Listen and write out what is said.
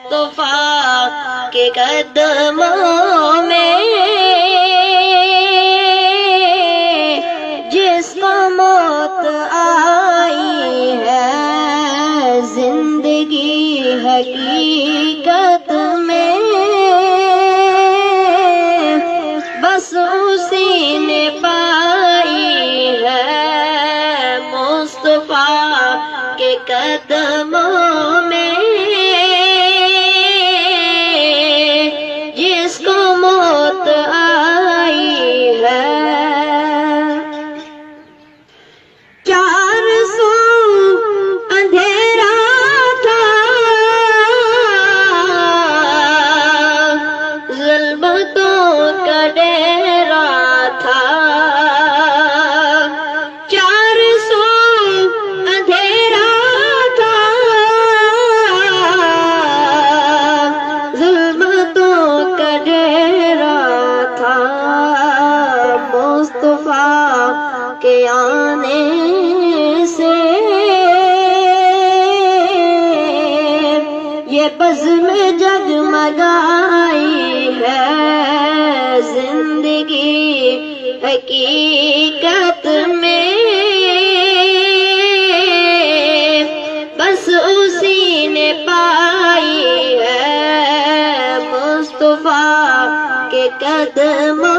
مصطفیٰ کے قدموں میں، جس کو موت آئی ہے زندگی حقیقت میں، بس اسی نے پائی ہے مصطفیٰ کے قدموں میں، جس کو موت آئی ہے۔ چار سو اندھیرا تھا، ظلمتوں کا ڈیرا تھا، چار سو اندھیرا تھا، ظلمتوں کا ڈیرا تھا، مصطفیٰ کے آنے سے یہ بزم جگمگائی ہے زندگی حقیقت میں، بس اسی نے پائی ہے مصطفیٰ کے قدموں